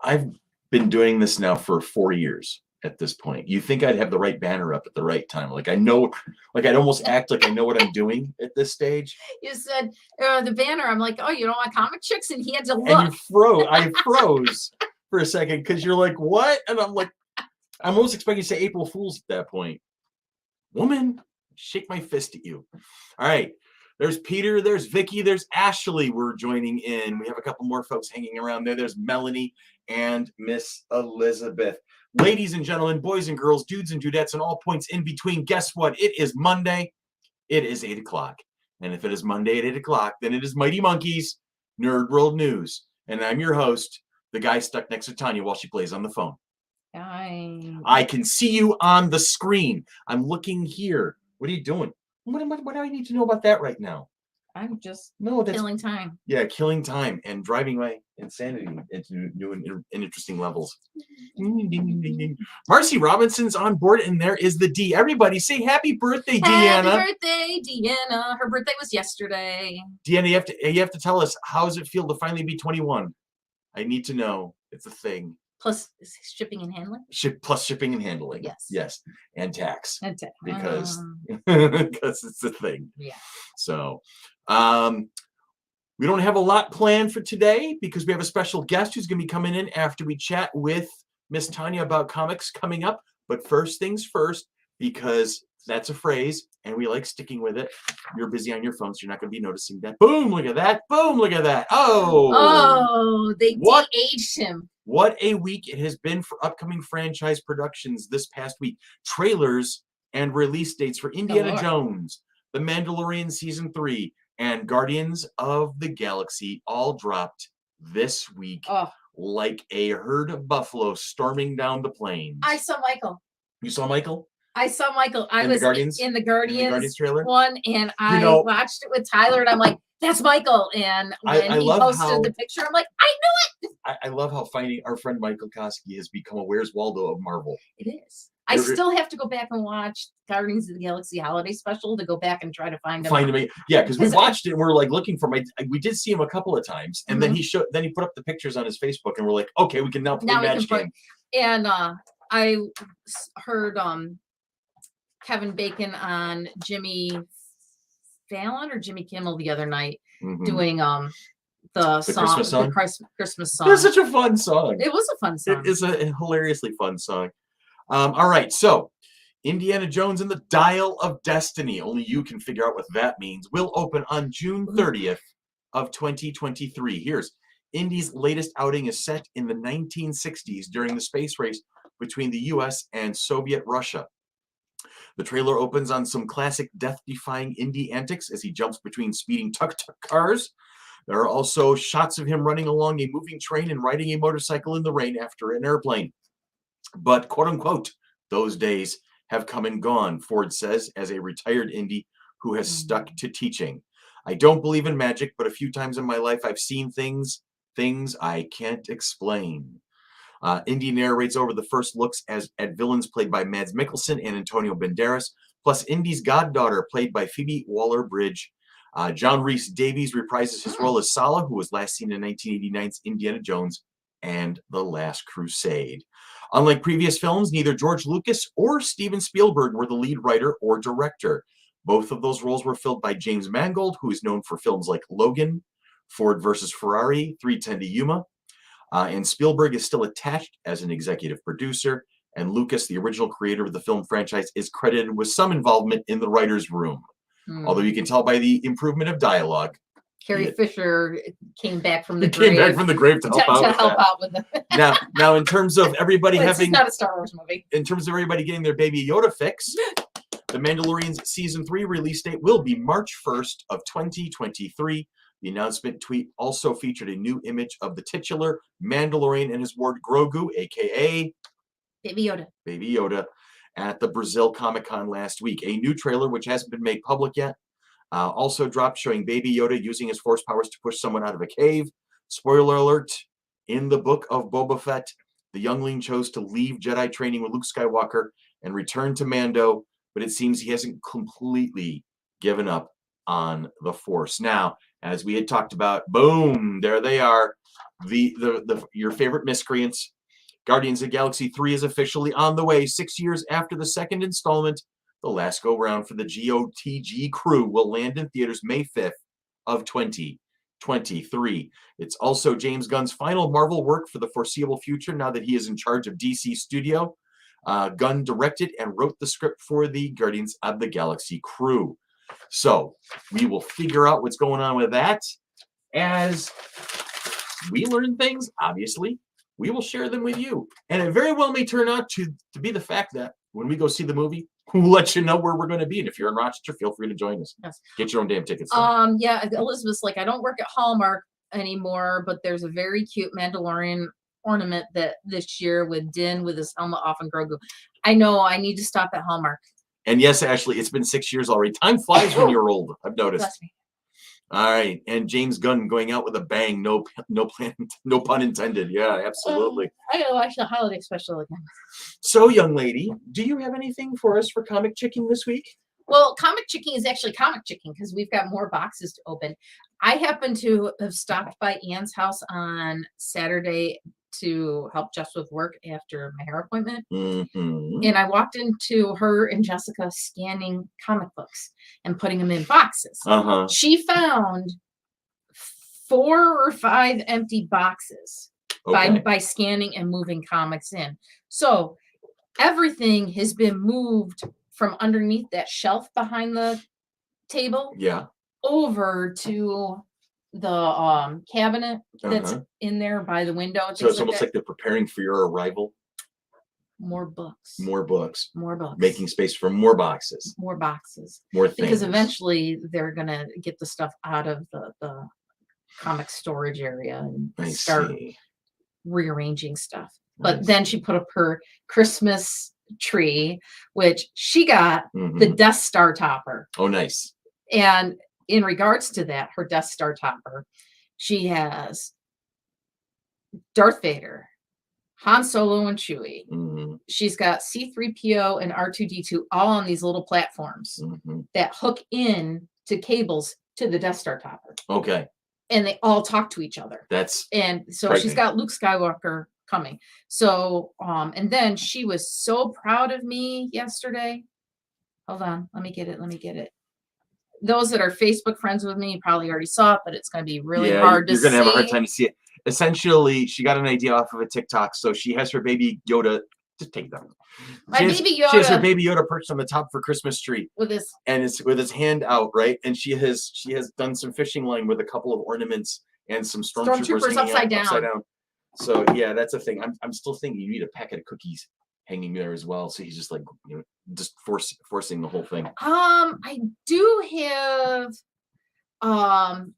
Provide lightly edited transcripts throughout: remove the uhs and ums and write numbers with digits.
I've been doing this now for 4 years at this point. You think I'd have the right banner up at the right time. Like I know, like I'd almost act like I know what I'm doing at this stage. You said the banner. I'm like, oh, you don't want comic chicks? And he had to look. And you froze. I froze for a second because you're like, what? And I'm like, I'm almost expecting to say April Fool's at that point. Woman, shake my fist at you. All right. There's Peter, there's Vicky, there's Ashley. We're joining in. We have a couple more folks hanging around there. There's Melanie and Miss Elizabeth. Ladies and gentlemen, boys and girls, dudes and dudettes, and all points in between, guess what? It is Monday. It is 8 o'clock. And if it is Monday at 8 o'clock, then it is Mighty Monkeys Nerd World News. And I'm your host, the guy stuck next to Tanya while she plays on the phone. I can see you on the screen. I'm looking here. What are you doing? What do I need to know about that right now? I'm just that's killing time. Yeah, killing time and driving my insanity into new and interesting levels. Marcy Robinson's on board, and there is the D. Everybody say happy birthday, Deanna. Happy birthday, Deanna. Her birthday was yesterday. Deanna, you have to tell us, how does it feel to finally be 21? I need to know. It's a thing. Plus shipping and handling? Plus shipping and handling. Yes. Yes. And tax. Because it's a thing. Yeah. So we don't have a lot planned for today because we have a special guest who's going to be coming in after we chat with Miss Tanya about comics coming up. But first things first, because that's a phrase and we like sticking with it. You're busy on your phone, so you're not going to be noticing that. Boom, look at that. Boom, look at that. Oh, they de-aged him. What a week it has been for upcoming franchise productions this past week. Trailers and release dates for Indiana Jones, The Mandalorian Season 3, and Guardians of the Galaxy all dropped this week like a herd of buffalo storming down the plains. I saw Michael. You saw Michael? I saw Michael. I was in the Guardians trailer one, and I watched it with Tyler, and I'm like, that's Michael. And when he posted the picture, I'm like, I knew it. I love how finding our friend Michael Koski has become a Where's Waldo of Marvel. It is. I still have to go back and watch Guardians of the Galaxy Holiday Special to go back and try to find him. Yeah, because we watched it and we're like looking for we did see him a couple of times, and then he put up the pictures on his Facebook, and we're like, okay, we can now play match game. And I heard Kevin Bacon on Jimmy Fallon or Jimmy Kimmel the other night doing the song, Christmas song. It's such a fun song. It was a fun song. It is a hilariously fun song. All right, so Indiana Jones and the Dial of Destiny, only you can figure out what that means, will open on June 30th of 2023. Here's Indy's latest outing is set in the 1960s during the space race between the US and Soviet Russia. The trailer opens on some classic death-defying Indy antics as he jumps between speeding tuk-tuk cars. There are also shots of him running along a moving train and riding a motorcycle in the rain after an airplane. But, quote-unquote, those days have come and gone, Ford says, as a retired Indy who has stuck to teaching. I don't believe in magic, but a few times in my life I've seen things I can't explain. Indy narrates over the first looks at villains played by Mads Mikkelsen and Antonio Banderas, plus Indy's goddaughter played by Phoebe Waller-Bridge. John Rhys Davies reprises his role as Sala, who was last seen in 1989's Indiana Jones and the Last Crusade. Unlike previous films, neither George Lucas or Steven Spielberg were the lead writer or director. Both of those roles were filled by James Mangold, who is known for films like Logan, Ford vs. Ferrari, 3:10 to Yuma. And Spielberg is still attached as an executive producer, and Lucas, the original creator of the film franchise, is credited with some involvement in the writer's room. Although you can tell by the improvement of dialogue. Carrie Fisher came back from the grave. Came back from the grave to help out with that. Now, in terms of everybody having... It's not a Star Wars movie. In terms of everybody getting their Baby Yoda fix, The Mandalorian's Season 3 release date will be March 1st of 2023. The announcement tweet also featured a new image of the titular Mandalorian and his ward Grogu, a.k.a. Baby Yoda, at the Brazil Comic-Con last week. A new trailer, which hasn't been made public yet, also dropped showing Baby Yoda using his force powers to push someone out of a cave. Spoiler alert, in the book of Boba Fett, the youngling chose to leave Jedi training with Luke Skywalker and return to Mando, but it seems he hasn't completely given up on the Force. Now, as we had talked about, boom, there they are. your favorite miscreants. Guardians of the Galaxy 3 is officially on the way. 6 years after the second installment, the last go-round for the GOTG crew will land in theaters May 5th of 2023. It's also James Gunn's final Marvel work for the foreseeable future now that he is in charge of DC Studio. Gunn directed and wrote the script for the Guardians of the Galaxy crew. So we will figure out what's going on with that. As we learn things, obviously, we will share them with you. And it very well may turn out to be the fact that when we go see the movie, we'll let you know where we're going to be. And if you're in Rochester, feel free to join us. Yes. Get your own damn tickets. Yeah, Elizabeth's like, I don't work at Hallmark anymore, but there's a very cute Mandalorian ornament that this year with Din with his helmet off and Grogu. I know, I need to stop at Hallmark. And yes, Ashley, it's been 6 years already. Time flies when you're old. I've noticed. Bless me. All right, and James Gunn going out with a bang. No pun intended. Yeah, absolutely. I gotta watch the holiday special again. So, young lady, do you have anything for us for Comic Chicking this week? Well, Comic Chicking is actually Comic Chicking because we've got more boxes to open. I happen to have stopped by Anne's house on Saturday to help Jess with work after my hair appointment. And I walked into her and Jessica scanning comic books and putting them in boxes. She found 4 or 5 empty boxes by scanning and moving comics in. So everything has been moved from underneath that shelf behind the table over to the cabinet that's in there by the window. So it's almost like they're preparing for your arrival. More books. More books. More books. Making space for more boxes. More boxes. More things. Because eventually they're going to get the stuff out of the comic storage area and start rearranging stuff. But then she put up her Christmas tree, which she got the Death Star topper. Oh, nice. And in regards to that, her Death Star topper, she has Darth Vader, Han Solo and Chewie. She's got C-3PO and R2-D2 all on these little platforms that hook in to cables to the Death Star topper. Okay. And they all talk to each other. And so she's got Luke Skywalker coming. So, and then she was so proud of me yesterday. Hold on. Let me get it. Those that are Facebook friends with me probably already saw it, but it's going to be really hard to see. You're going to have a hard time to see it. Essentially, she got an idea off of a TikTok. So she has her baby Yoda. Just take them. She has her baby Yoda perched on the top of her Christmas tree with his hand out, right? And she has done some fishing line with a couple of ornaments and some stormtroopers upside down. So yeah, that's a thing. I'm still thinking you need a packet of cookies hanging there as well. So he's just like, just forcing the whole thing. I do have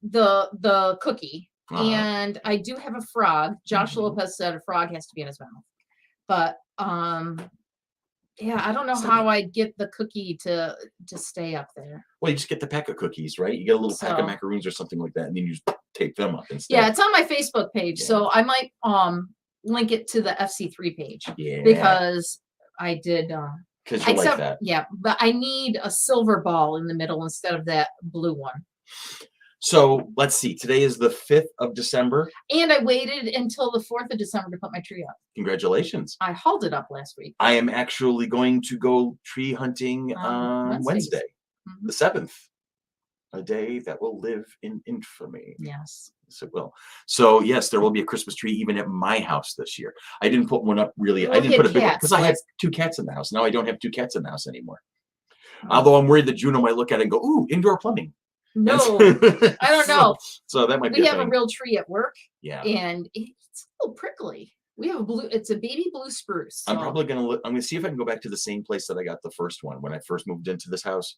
the cookie, and I do have a frog. Josh Lopez said a frog has to be in his mouth, but yeah, I don't know how I'd get the cookie to stay up there. Well, you just get the pack of cookies, right? You get a little pack of macaroons or something like that, and then you just tape them up instead. Yeah, it's on my Facebook page, so I might link it to the FC3 page because I did. Because you like that. Yeah, but I need a silver ball in the middle instead of that blue one. So let's see. Today is the 5th of December. And I waited until the 4th of December to put my tree up. Congratulations. I hauled it up last week. I am actually going to go tree hunting on Wednesday, the 7th. A day that will live in infamy. Yes. So it will. So yes, there will be a Christmas tree even at my house this year. I didn't put one up really. I didn't put a big one because I had 2 cats in the house. Now I don't have 2 cats in the house anymore. Although I'm worried that Juno might look at it and go, "Ooh, indoor plumbing." No, I don't know. So that might be. We have a real tree at work. Yeah. And it's a little prickly. We have it's a baby blue spruce. So. I'm probably I'm gonna see if I can go back to the same place that I got the first one when I first moved into this house,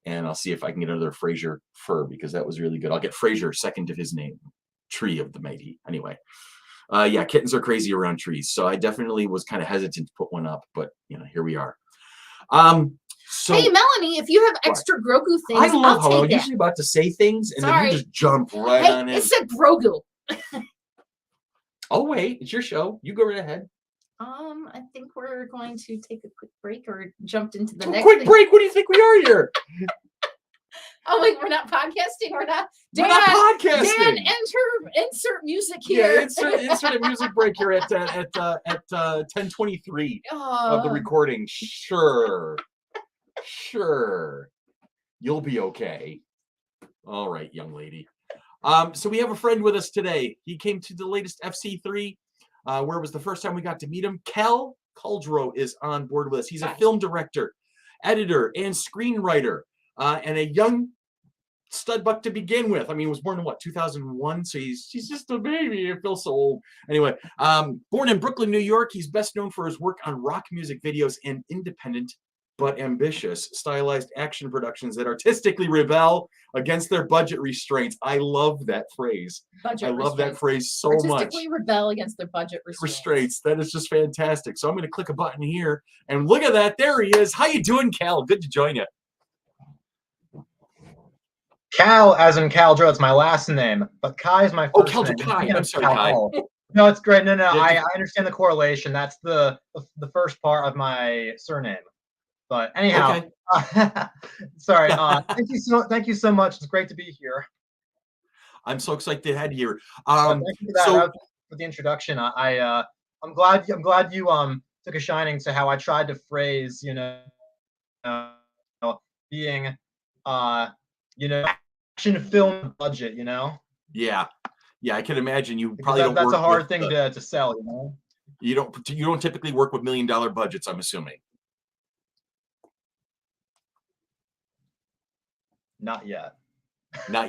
and I'll see if I can get another Fraser fir because that was really good. I'll get Fraser second to his name, Tree of the Mighty. Anyway, yeah, kittens are crazy around trees, so I definitely was kind of hesitant to put one up, but here we are. So, hey, Melanie, if you have extra Grogu things, I love how I'm usually about to say things and then you just jump right on in. It said Grogu. Oh, wait, it's your show. You go right ahead. I think we're going to take a quick break or jumped into the next quick break? What do you think we are here? Oh wait, we're not podcasting. We're not. We're not podcasting. Dan, insert music here. Yeah, insert a music break here at 10:23 of the recording. Sure. You'll be okay. All right, young lady. So we have a friend with us today. He came to the latest FC3, where it was the first time we got to meet him. Kai Kaldro is on board with us. He's a film director, editor, and screenwriter, and a young studbuck to begin with. I mean, he was born in 2001, so he's just a baby. It feels so old. Anyway, born in Brooklyn, New York, he's best known for his work on rock music videos and independent but ambitious stylized action productions that artistically rebel against their budget restraints. I love that phrase. That phrase so much. Artistically rebel against their budget restraints. That is just fantastic. So I'm going to click a button here, and look at that. There he is. How you doing, Cal? Good to join you. Cal, as in Kaldro, it's my last name, but Kai is my first name. Kai. I'm sorry, Kai. No, it's great. No, I understand the correlation. That's the first part of my surname. But anyhow, okay. Sorry. Thank you so much. It's great to be here. I'm so excited to have you here. Thank you for that. For the introduction. I'm glad you took a shining to how I tried to phrase, being action film budget, Yeah, I can imagine you because probably that's a hard thing to sell, You don't typically work with $1 million budgets, I'm assuming. Not yet. Working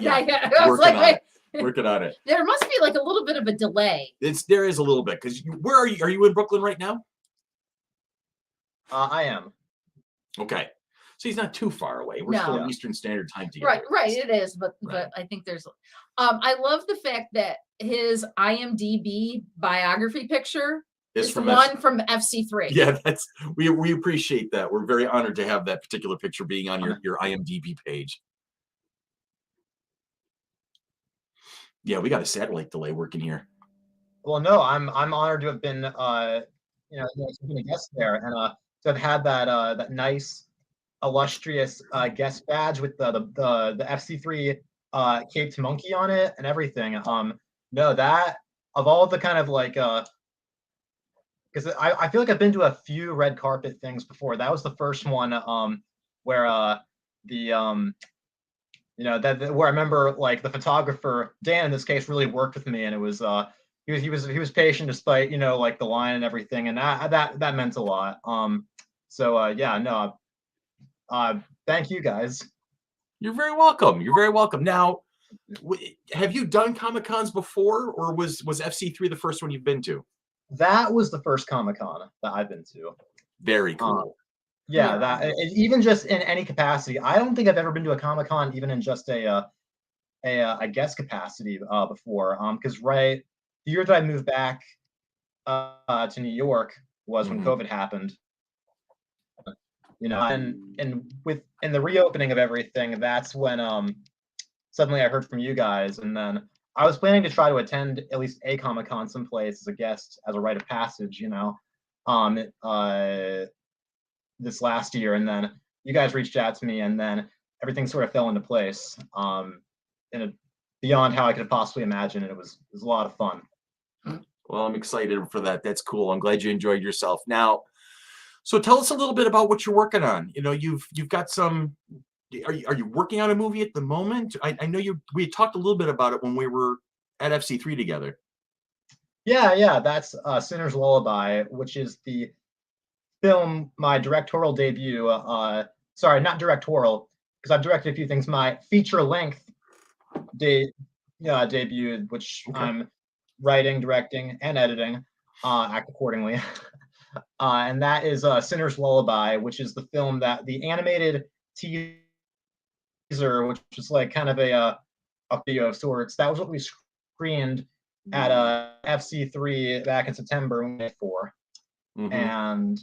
on it. There must be like a little bit of a delay. There is a little bit, because where are you? Are you in Brooklyn right now? I am. Okay. So he's not too far away. We're still in Eastern Standard Time together. Right. It is, but I think there's. I love the fact that his IMDb biography picture is from FC3. Yeah, we appreciate that. We're very honored to have that particular picture being on your IMDb page. Yeah, we got a satellite delay working here. Well, no, I'm honored to have been been a guest there, and to have had that nice, illustrious guest badge with the FC3 caped monkey on it and everything. No, that of all the kind of like because I feel like I've been to a few red carpet things before. That was the first one where where I remember like the photographer Dan in this case really worked with me, and it was he was patient despite like the line and everything, and that meant a lot. Thank you guys. You're very welcome. Now, have you done Comic-Cons before, or was FC3 the first one you've been to? That was the first Comic-Con that I've been to. Very cool. That even just in any capacity. I don't think I've ever been to a Comic-Con even in just a guest capacity before. Because the year that I moved back to New York was when COVID happened. And with the reopening of everything, that's when suddenly I heard from you guys, and then I was planning to try to attend at least a Comic-Con someplace as a guest, as a rite of passage, this last year, and then you guys reached out to me, and then everything sort of fell into place, beyond how I could have possibly imagined, and it was a lot of fun. Well, I'm excited for that. That's cool. I'm glad you enjoyed yourself. Now, so tell us a little bit about what you're working on. You've got some. Are you working on a movie at the moment? I know we talked a little bit about it when we were at FC3 together. Yeah. That's Sinner's Lullaby, which is the film, my directorial debut. Sorry, not directorial, because I've directed a few things. My feature-length debut, which I'm writing, directing, and editing. Act accordingly. And that is Sinner's Lullaby, which is the film that the animated teaser, which was like kind of a video of sorts. That was what we screened at FC3 back in September 2024. And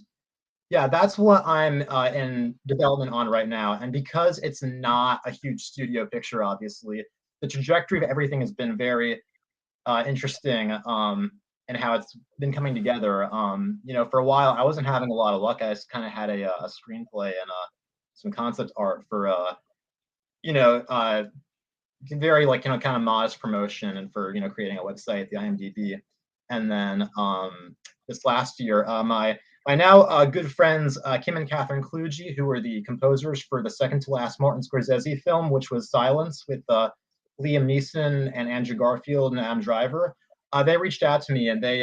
that's what I'm in development on right now. And because it's not a huge studio picture, obviously, the trajectory of everything has been very interesting, and how it's been coming together. For a while, I wasn't having a lot of luck. I just kind of had a screenplay and some concept art for you know, very like, you know, kind of modest promotion and for, you know, creating a website, the IMDb. And then this last year, my now good friends Kim and Catherine Kluge, who were the composers for the second to last Martin Scorsese film, which was Silence, with Liam Neeson and Andrew Garfield and Adam Driver. They reached out to me, and they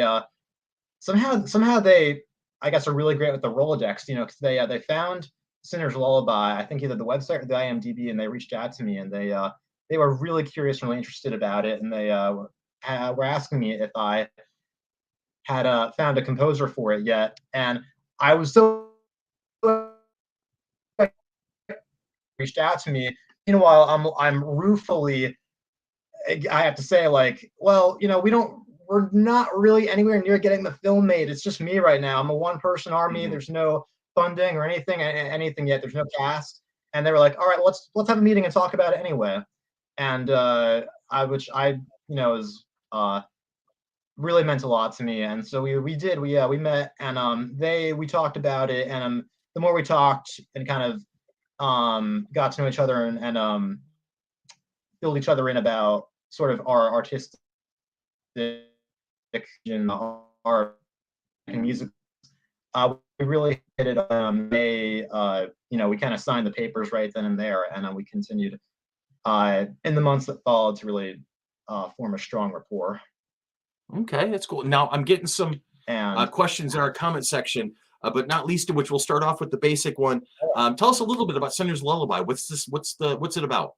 somehow they, I guess, are really great with the Rolodex, you know, because they found Sinner's Lullaby, I think either the website or the IMDb, and they reached out to me, and they were really curious and really interested about it, and they were asking me if I had found a composer for it yet, and I was so reached out to me. Meanwhile, I'm ruefully, I have to say, like, well, you know, we're not really anywhere near getting the film made. It's just me right now. I'm a one-person army. Mhm. There's no funding or anything yet. There's no cast. And they were like, all right, let's have a meeting and talk about it anyway. And which I, you know, is really meant a lot to me. And so we met, and we talked about it, and the more we talked and kind of got to know each other, and filled each other in about sort of our artistic and our music. We really hit it. You know, we kind of signed the papers right then and there, and we continued in the months that followed to really form a strong rapport. Okay, that's cool. Now I'm getting some And questions in our comment section, but not least of which we'll start off with the basic one. Tell us a little bit about Sinner's Lullaby. What's this? What's it about?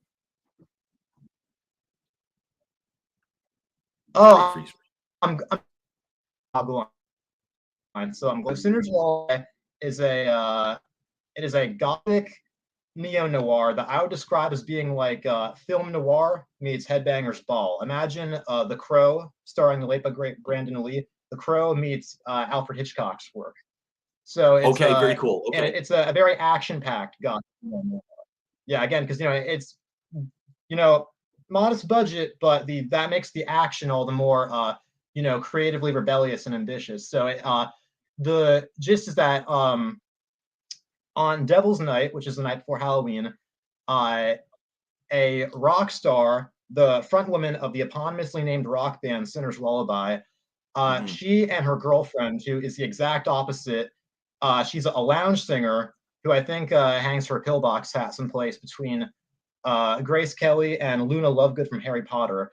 oh, Freeze. I'll go on. So I'm going. Sinner's Lullaby is it is a gothic neo noir that I would describe as being like film noir meets Headbangers Ball. Imagine The Crow, starring the late but great Brandon Lee. The Crow meets Alfred Hitchcock's work. So Okay, very cool. and Okay, it's a very action packed gothic. Yeah, again, because you know it's, you know, modest budget, but that makes the action all the more you know, creatively rebellious and ambitious. So the gist is that on Devil's Night, which is the night before Halloween, a rock star, the frontwoman of the eponymously named rock band Sinner's Lullaby, Mhm. she and her girlfriend, who is the exact opposite, she's a lounge singer who I think hangs her pillbox hat someplace between Grace Kelly and Luna Lovegood from Harry Potter.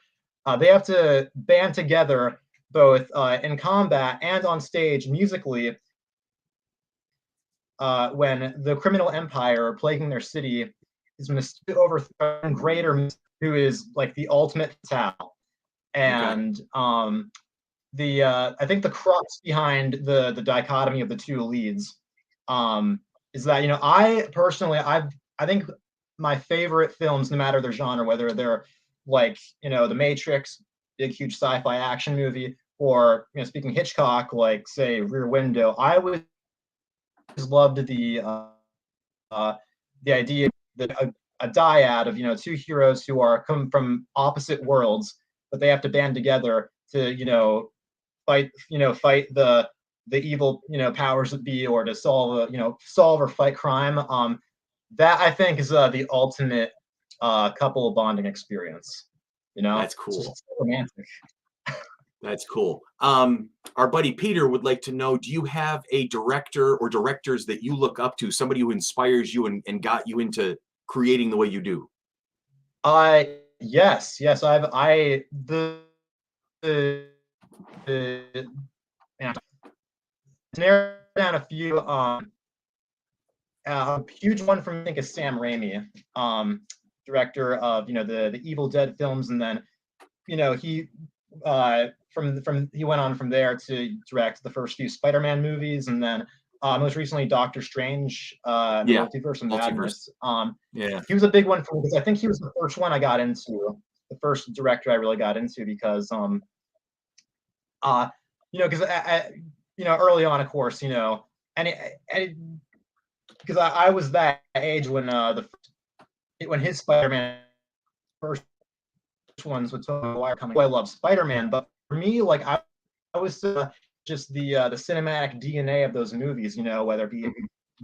They have to band together both in combat and on stage musically when the criminal empire plaguing their city is going to overthrow Greater, who is like the ultimate fatale. Okay. And I think the crux behind the dichotomy of the two leads is that, you know, I think my favorite films, no matter their genre, whether they're like, you know, The Matrix, big huge sci-fi action movie, or, you know, speaking Hitchcock, like say Rear Window, I always loved the idea that a dyad of, you know, two heroes who are come from opposite worlds, but they have to band together to, you know, fight the evil, you know, powers that be, or to solve or fight crime. That I think is the ultimate couple bonding experience. You know, That's cool. it's so romantic. That's cool. Our buddy Peter would like to know, do you have a director or directors that you look up to, somebody who inspires you and got you into creating the way you do? Yes, the, the yeah, to narrow down a few. A huge one from, I think, is Sam Raimi, director of, you know, the Evil Dead films, and then, you know, he he went on from there to direct the first few Spider-Man movies, and then most recently Doctor Strange, the Yeah, Multiverse of multiverse. Madness. Yeah. He was a big one for me because I think he was the first one I got into, the first director I really got into, because uh you know, because you know, early on, of course, you know, and because I was that age when when his Spider-Man first ones with Tobey Maguire coming. I love Spider-Man, but for me, like I was just the cinematic DNA of those movies. You know, whether it be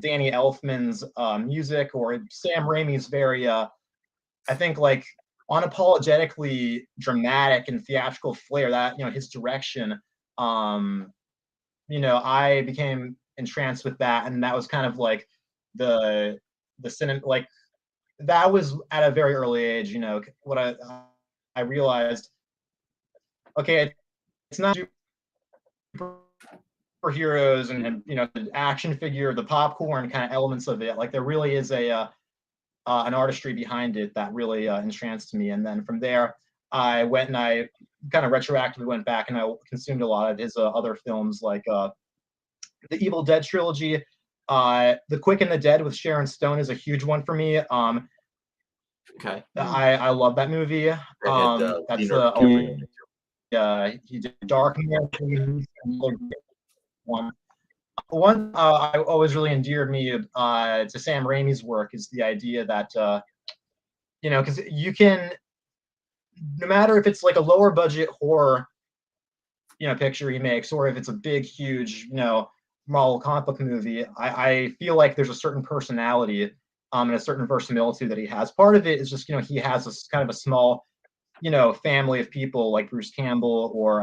Danny Elfman's music or Sam Raimi's very I think like unapologetically dramatic and theatrical flair that, his direction, I became entranced with that, and that was kind of like the cinema, like that was at a very early age, what I realized, okay, it's not superheroes and the action figure, the popcorn kind of elements of it. Like there really is an artistry behind it that really entranced me. And then from there, I went and I kind of retroactively went back and I consumed a lot of his other films, like the Evil Dead trilogy. The Quick and the Dead with Sharon Stone is a huge one for me. Okay. I love that movie. That had, That's Leonardo DiCaprio in it, too. he did Darkman. One I always really endeared me to Sam Raimi's work is the idea that because you can, no matter if it's like a lower budget horror picture he makes, or if it's a big huge Marvel comic book movie, I feel like there's a certain personality and a certain verisimilitude that he has. Part of it is just he has this kind of a small family of people like Bruce Campbell, or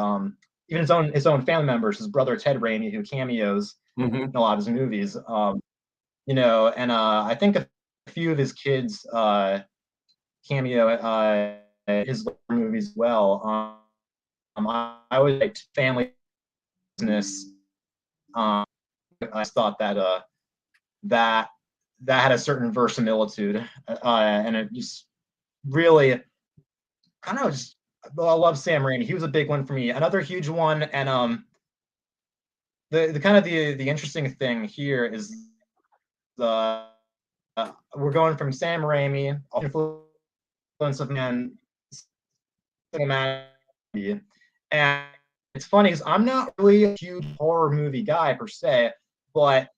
even his own family members, his brother Ted Raimi, who cameos in a lot of his movies. And I think a few of his kids cameo his movies as well. I always liked family business. I thought that that had a certain verisimilitude, and it just really, I don't know, just I love Sam Raimi. He was a big one for me. Another huge one, and the kind of the interesting thing here is the we're going from Sam Raimi, influence of man, cinematic, and it's funny because I'm not really a huge horror movie guy per se, but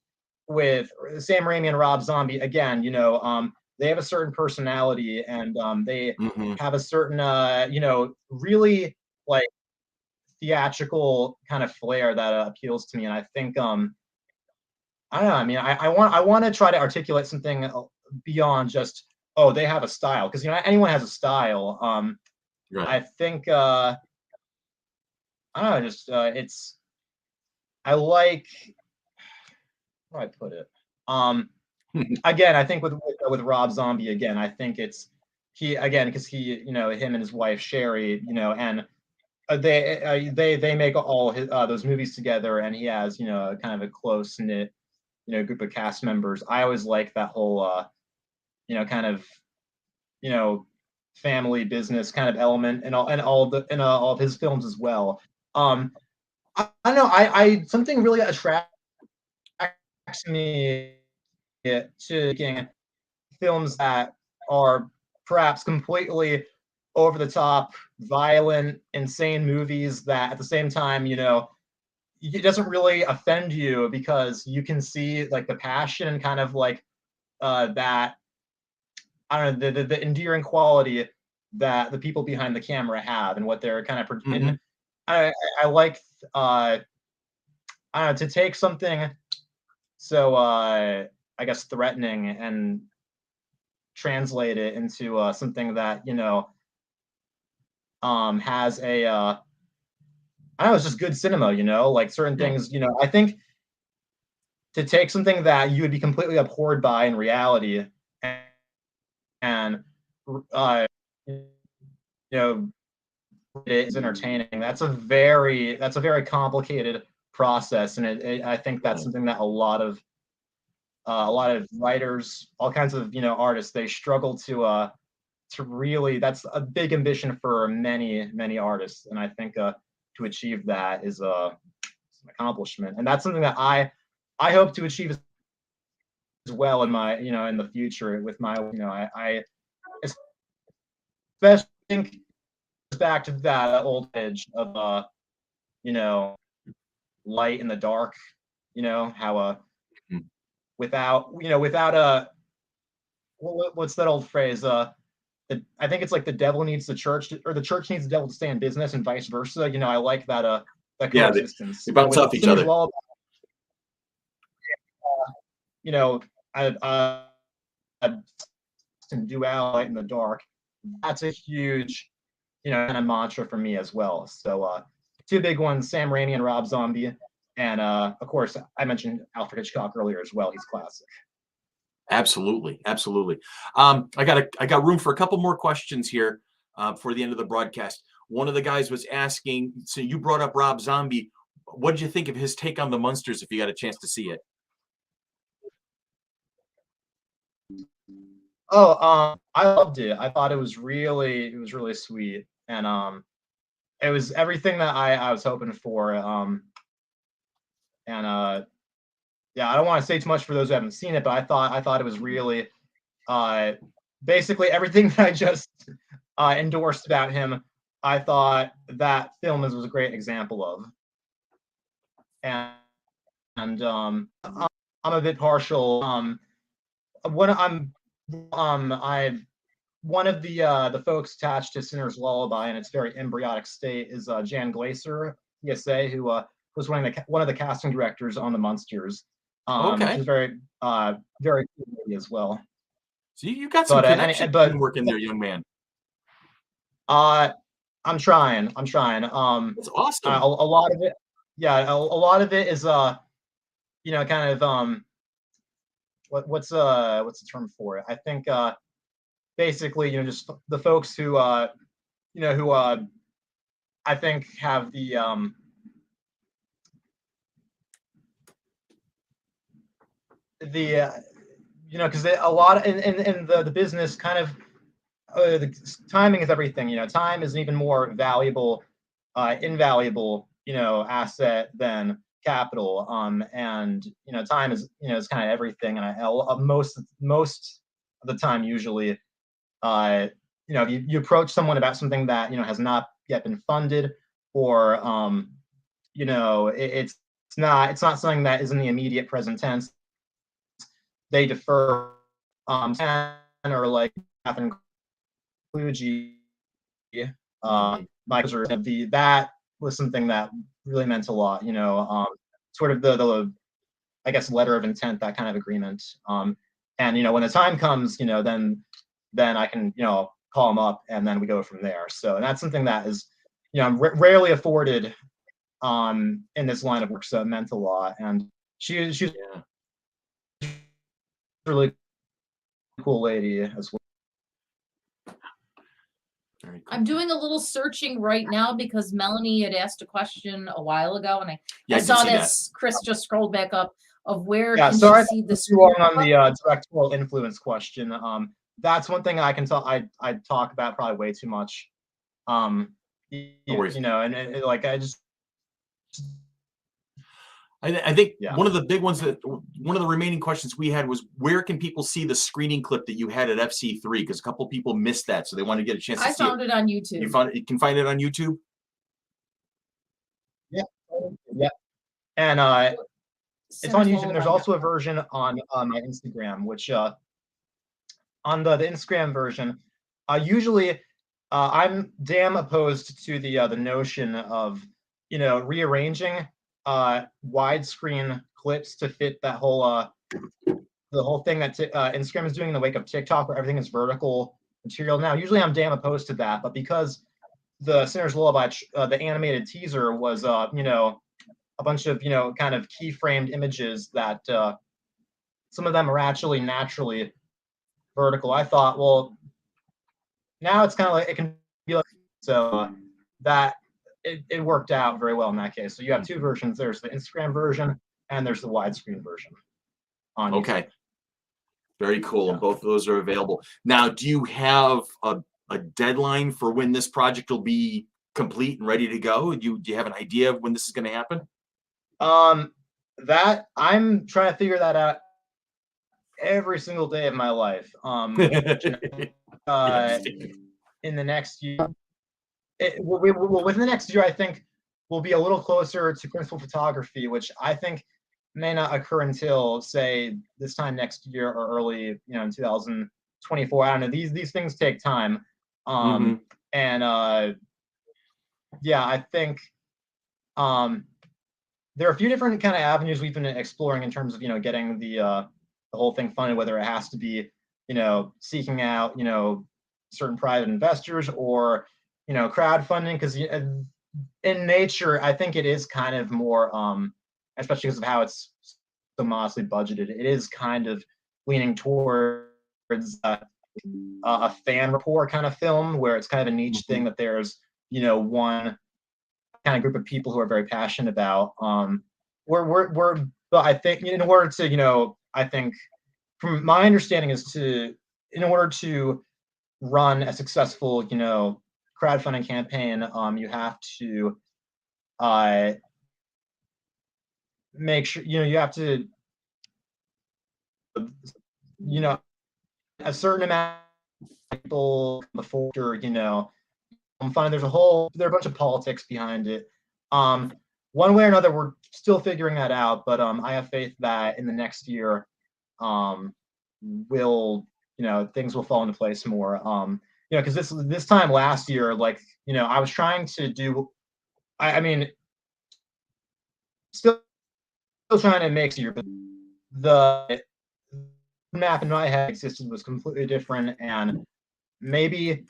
with Sam Raimi and Rob Zombie, again, they have a certain personality, and they have a certain, really like theatrical kind of flair that appeals to me. And I think, I don't know. I mean, I want to try to articulate something beyond just, oh, they have a style, because anyone has a style. Right. I think, I don't know, just it's, I like, how do I put it? Again, I think with Rob Zombie, again, I think it's because he, him and his wife Sherry, and they make all his those movies together, and he has kind of a close knit group of cast members. I always like that whole kind of family business kind of element, and all of his films as well. I don't know. I something really attracts me to making films that are perhaps completely over the top, violent, insane movies that at the same time, it doesn't really offend you, because you can see like the passion and kind of like that, I don't know, the endearing quality that the people behind the camera have, and what they're kind of and I like I don't know, to take something so I guess threatening and translate it into something that has a I don't know, it's just good cinema, like certain things, I think to take something that you would be completely abhorred by in reality, and it is entertaining. That's a very complicated process, and I think that's something that a lot of writers, all kinds of artists, they struggle to really. That's a big ambition for many artists, and I think to achieve that is an accomplishment, and that's something that I hope to achieve as well in my in the future with my I especially think back to that old edge of light in the dark, how without a what's that old phrase, I think it's like the devil needs the church or the church needs the devil to stay in business, and vice versa. I like that coexistence. They bounce off each other. Lullaby, I and duality, light and the dark. That's a huge, kind of mantra for me as well. So two big ones: Sam Raimi and Rob Zombie, and of course I mentioned Alfred Hitchcock earlier as well. He's classic. Absolutely, absolutely. I got room for a couple more questions here for the end of the broadcast. One of the guys was asking, so you brought up Rob Zombie. What did you think of his take on the Munsters? If you got a chance to see it. Oh, I loved it. I thought it was really sweet, and it was everything that I was hoping for. And yeah, I don't want to say too much for those who haven't seen it, but I thought it was really basically everything that I just endorsed about him. I thought that film was a great example of, and I'm a bit partial. When I one of the folks attached to Sinner's Lullaby in its very embryonic state is Jan Glaser, PSA, who was one of the casting directors on the Munsters. Okay, She's very very cool lady as well. so you got some connection working there, young man. I'm trying. That's awesome. A lot of it, yeah, a lot of it is kind of what's the term for it? I think basically, just the folks who who I think have the because a lot in the business kind of the timing is everything. Time is an even more valuable, invaluable, asset than capital. And time is kind of everything. And most of the time, usually, if you approach someone about something that has not yet been funded, or it's not something that is in the immediate present tense, they defer, or like Catherine Kluge, that was something that really meant a lot. Sort of the I guess letter of intent, that kind of agreement. And when the time comes, then I can call them up, and then we go from there. So, and that's something that is rarely afforded in this line of work. So it meant a lot, and she's Yeah. really cool lady as well. Very cool. I'm doing a little searching right now because Melanie had asked a question a while ago, and I saw this. Chris just scrolled back up of where can you see the too long on the directorial influence question. That's one thing I can tell. I talk about probably way too much. And like I think one of the big ones one of the remaining questions we had was, where can people see the screening clip that you had at FC3? Because a couple of people missed that, so they want to get a chance to see it. I found it on YouTube. You can find it on YouTube? Yeah. And it's on YouTube. There's also a version on my Instagram, which on the Instagram version, usually I'm damn opposed to the notion of rearranging widescreen clips to fit that whole the whole thing that Instagram is doing in the wake of TikTok, where everything is vertical material. Now, usually I'm damn opposed to that, but because the Sinner's Lullaby, the animated teaser was a bunch of kind of key-framed images that some of them are actually naturally vertical. I thought, well, now it's kind of like it can be like, so that it worked out very well in that case. So you have two versions. There's the Instagram version and there's the widescreen version on YouTube. Okay. Very cool. Yeah. And both of those are available. Now, do you have a deadline for when this project will be complete and ready to go? Do you have an idea of when this is going to happen? That I'm trying to figure that out every single day of my life. In the next year, within the next year, I think we'll be a little closer to principal photography, which I think may not occur until, say, this time next year or early, in 2024. I don't know. These things take time. And yeah, I think there are a few different kind of avenues we've been exploring in terms of getting the whole thing funded, whether it has to be seeking out, certain private investors or, crowdfunding, because in nature, I think it is kind of more, especially because of how it's so modestly budgeted, it is kind of leaning towards a fan rapport kind of film where it's kind of a niche thing that there's, one kind of group of people who are very passionate about. But I think in order to, I think from my understanding is in order to run a successful, crowdfunding campaign, you have to make sure, you have to, a certain amount of people before, fun. There are a bunch of politics behind it. One way or another, we're still figuring that out, but I have faith that in the next year, things will fall into place more. Because this time last year, I was trying to do, I mean, still trying to make sure, but the map in my head existed was completely different, and the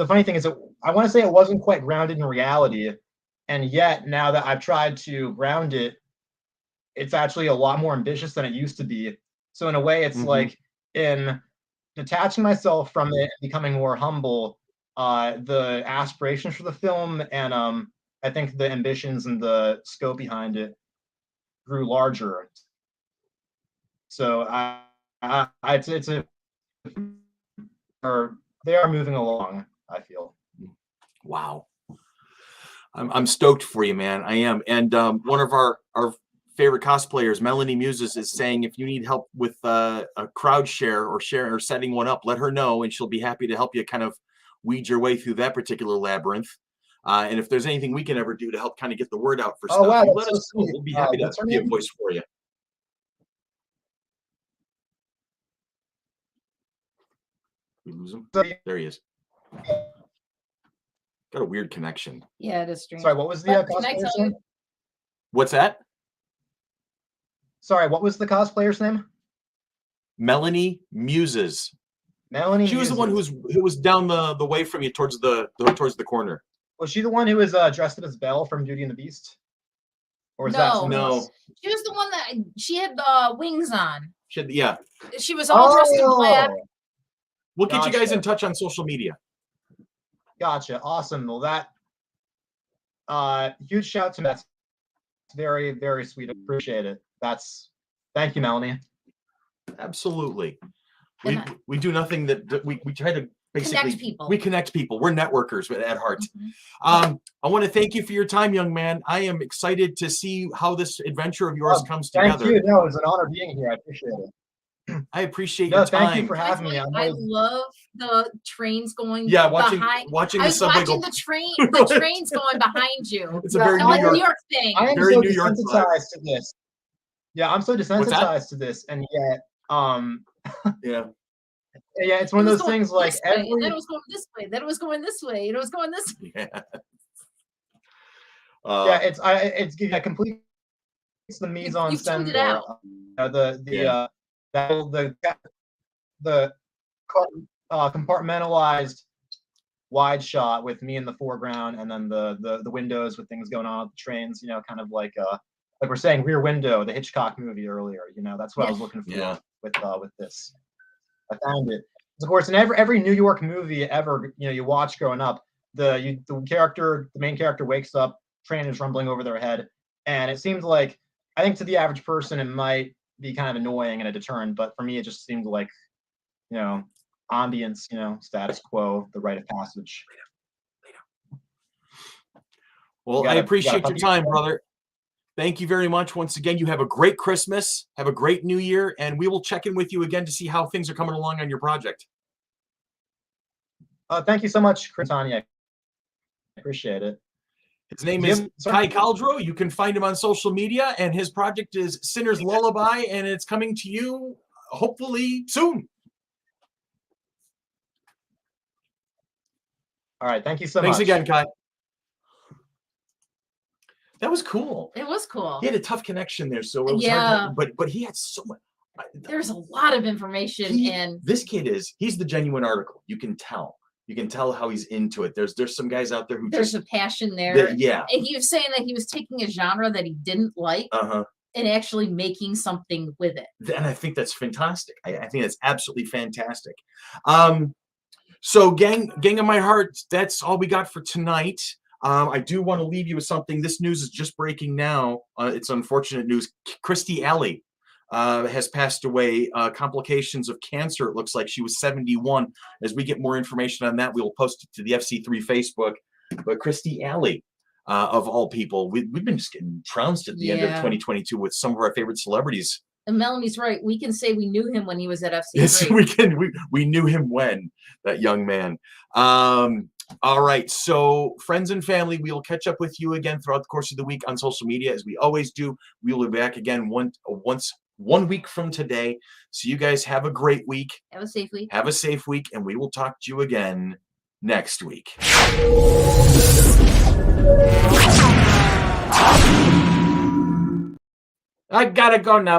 funny thing is that I want to say it wasn't quite grounded in reality, and yet now that I've tried to ground it, it's actually a lot more ambitious than it used to be. So in a way, it's like in detaching myself from it, becoming more humble, the aspirations for the film and I think the ambitions and the scope behind it grew larger. So they are moving along, I feel. Wow. I'm stoked for you, man. I am. And one of our favorite cosplayers, Melanie Muses, is saying if you need help with a crowd share or setting one up, let her know, and she'll be happy to help you kind of weed your way through that particular labyrinth. And if there's anything we can ever do to help kind of get the word out for stuff, wow, let us know. We'll be happy to be a voice for you. We lose him? There he is. Got a weird connection. Yeah, it is strange. Sorry, what was the cosplayer's name? What's that? Sorry, what was the cosplayer's name? Melanie Muses. Melanie. She was the one who was down the way from you towards the corner. Was she the one who was dressed up as Belle from Beauty and the Beast? Or was that someone else? She was the one that she had wings on. Yeah. She was all dressed in black. We'll get you guys in touch on social media. Gotcha. Awesome. Well, that huge shout out to Matt. Very, very sweet. Appreciate it. Thank you, Melanie. Absolutely. We do nothing that we try to basically connect people. We connect people. We're networkers at heart. I want to thank you for your time, young man. I am excited to see how this adventure of yours comes together. Thank you. No, it was an honor being here. I appreciate it. I appreciate your time. Thank you for having me. I love the trains going. Yeah, watching the subway go. The trains going behind you. It's a very New York thing. I am very so New York desensitized to this. Yeah, I'm so desensitized to this, and yet, yeah, it's one of those things like then it was going this way, then it was going this way, and it was going this way. Yeah. It's complete. It's the mise en scène. The compartmentalized wide shot with me in the foreground, and then the windows with things going on at the trains. Kind of like we're saying, Rear Window, the Hitchcock movie earlier. that's what I was looking for with this. I found it. Of course, in every New York movie ever, you watch growing up, the main character wakes up, train is rumbling over their head, and it seems like, I think to the average person, it might be kind of annoying and a deterrent, but for me, it just seemed like, ambience, status quo, the rite of passage. Well, I appreciate your time, brother. Thank you very much. Once again, you have a great Christmas, have a great New Year, and we will check in with you again to see how things are coming along on your project. Thank you so much, Tanya. I appreciate it. His name is Kai Kaldro. You can find him on social media, and his project is Sinner's Lullaby, and it's coming to you hopefully soon. All right. Thank you so much. Thanks again, Kai. That was cool. It was cool. He had a tough connection there, so it was yeah. hard to, but he had so much. There's a lot of information and This kid he's the genuine article. You can tell. You can tell how he's into it. There's some guys out there who there's just a passion there. yeah. And he was saying that he was taking a genre that he didn't like and actually making something with it. And I think that's fantastic. I think that's absolutely fantastic. So gang of my heart, that's all we got for tonight. I do want to leave you with something. This news is just breaking now. It's unfortunate news. Christy Alley has passed away. Complications of cancer. It looks like she was 71. As we get more information on that, we will post it to the FC3 Facebook. But Christy Alley, of all people, we've been just getting trounced at the end of 2022 with some of our favorite celebrities. And Melanie's right. We can say we knew him when he was at FC3. Yes, we can. We knew him when, that young man. All right. So, friends and family, we will catch up with you again throughout the course of the week on social media, as we always do. We will be back again one week from today. So, you guys have a great week. Have a safe week. Have a safe week, and we will talk to you again next week. I gotta go now.